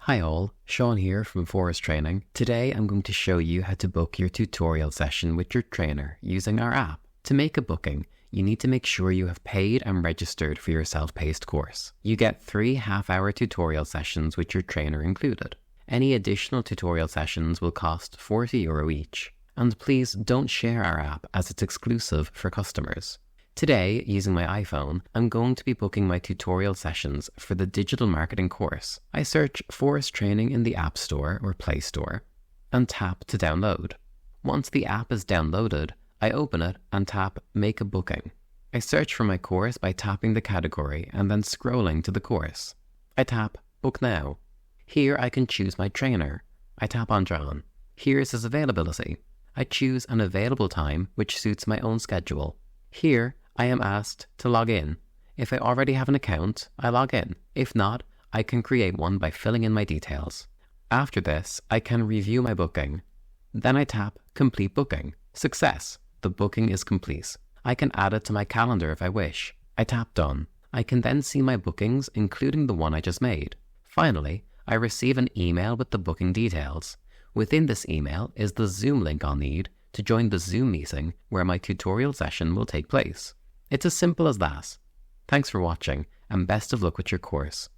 Hi all, Seán here from Forus Training. Today I'm going to show you how to book your tutorial session with your trainer using our app. To make a booking, you need to make sure you have paid and registered for your self-paced course. You get 3 half-hour tutorial sessions with your trainer included. Any additional tutorial sessions will cost €40 each. And please don't share our app as it's exclusive for customers. Today, using my iPhone, I'm going to be booking my tutorial sessions for the digital marketing course. I search Forus Training in the App Store or Play Store and tap to download. Once the app is downloaded, I open it and tap Make a Booking. I search for my course by tapping the category and then scrolling to the course. I tap Book Now. Here I can choose my trainer. I tap on John. Here's his availability. I choose an available time which suits my own schedule. Here, I am asked to log in. If I already have an account, I log in. If not, I can create one by filling in my details. After this, I can review my booking. Then I tap Complete Booking. Success! The booking is complete. I can add it to my calendar if I wish. I tap Done. I can then see my bookings, including the one I just made. Finally, I receive an email with the booking details. Within this email is the Zoom link I'll need to join the Zoom meeting where my tutorial session will take place. It's as simple as that. Thanks for watching and best of luck with your course.